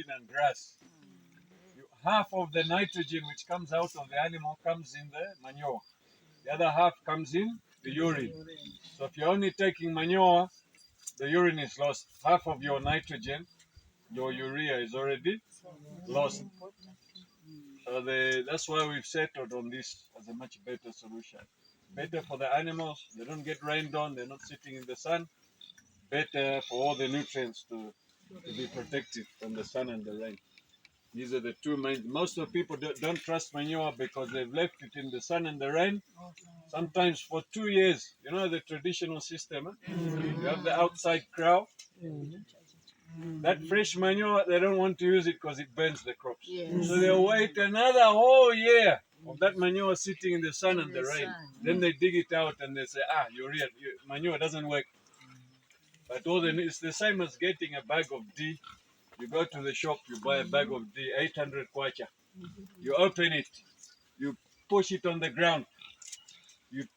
urine and grass. Half of the nitrogen which comes out of the animal comes in the manure. The other half comes in the urine. So if you're only taking manure, the urine is lost. Half of your nitrogen, your urea, is already lost. So that's why we've settled on this as a much better solution. Better for the animals, they don't get rained on, they're not sitting in the sun. Better for all the nutrients to be protected from the sun and the rain. These are the two main. Most of the people don't trust manure because they've left it in the sun and the rain, sometimes for 2 years. You know the traditional system, huh? You have the outside crow. That fresh manure, they don't want to use it because it burns the crops. So they'll wait another whole year of that manure sitting in the sun and the rain. Then they dig it out and they say, urea, manure doesn't work. But it's the same as getting a bag of D. You go to the shop, you buy a bag of D, 800 kwacha. You open it, you push it on the ground. You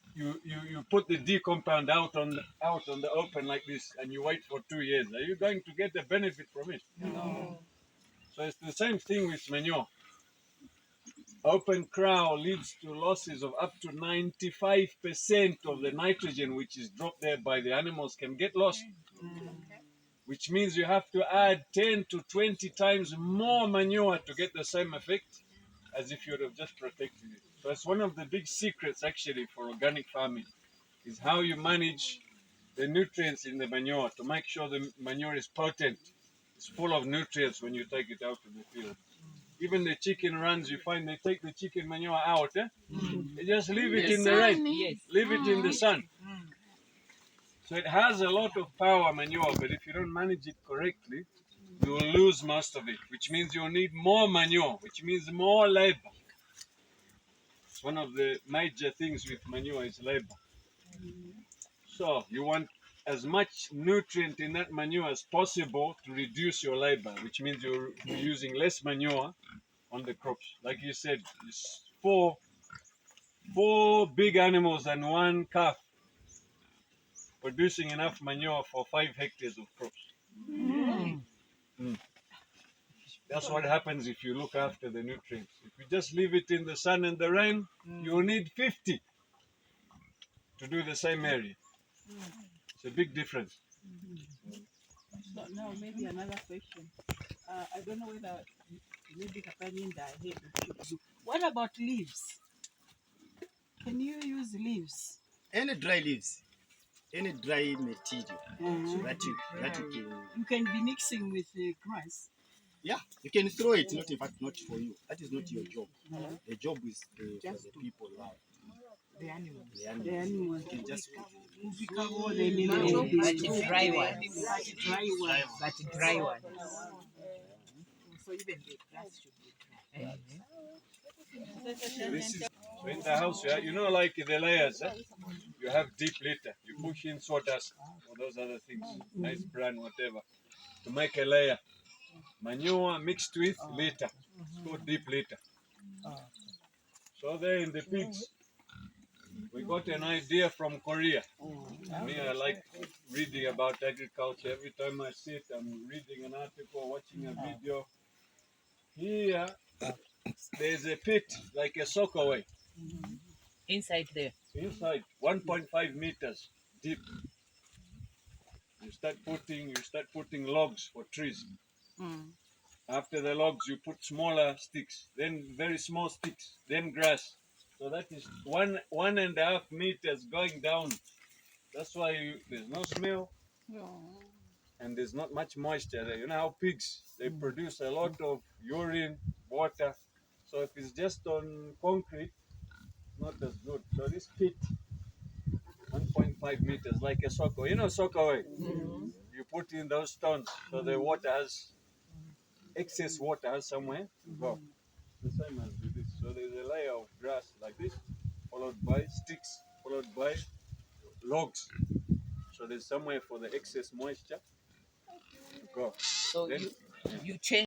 put the D compound out on the open like this, and you wait for 2 years. Are you going to get the benefit from it? No. So it's the same thing with manure. Open crow leads to losses of up to 95% of the nitrogen which is dropped there by the animals can get lost. Which means you have to add 10 to 20 times more manure to get the same effect as if you would have just protected it. So it's one of the big secrets actually for organic farming, is how you manage the nutrients in the manure to make sure the manure is potent. It's full of nutrients when you take it out to the field. Even the chicken runs, you find they take the chicken manure out. They just leave it in the rain, leave it in the sun. So it has a lot of power, manure, but if you don't manage it correctly, you will lose most of it, which means you'll need more manure, which means more labor. It's one of the major things with manure is labor. So you want as much nutrient in that manure as possible to reduce your labor, which means you're using less manure on the crops. Like you said, it's four big animals and one calf producing enough manure for 5 hectares of crops. That's what happens if you look after the nutrients. If you just leave it in the sun and the rain, you'll need 50 to do the same area. It's a big difference. So now maybe another question. I don't know whether maybe Kapani what about leaves? Can you use leaves? Any dry leaves, any dry material that you can be mixing with the grass. Yeah, you can throw it. Not in fact, not for you. That is not your job. The job is for the people around. The animals. The animals. You can just but dry one. But dry one. So even the grass should be dry. So in the house, you know, like the layers, you have deep litter. You push in sawdust or those other things, nice bran, whatever, to make a layer. Manure mixed with litter. It's called deep litter. So there in the pigs, we got an idea from Korea. Me, I like reading about agriculture. Every time I sit, I'm reading an article, watching a video. Here, there's a pit, like a soccer way. Inside there. Inside, 1.5 meters deep. You start putting logs for trees. After the logs, you put smaller sticks, then very small sticks, then grass. So that is 1.5 meters going down. That's why there's no smell, and there's not much moisture there. You know how pigs, they produce a lot of urine, water. So if it's just on concrete, not as good. So this pit, 1.5 meters, like a soccer. You know soccer way? You put in those stones, so the water has, excess water has somewhere to go. The same as with this. So there's a layer of grass like this, followed by sticks, followed by logs. So there's somewhere for the excess moisture to go. So then you change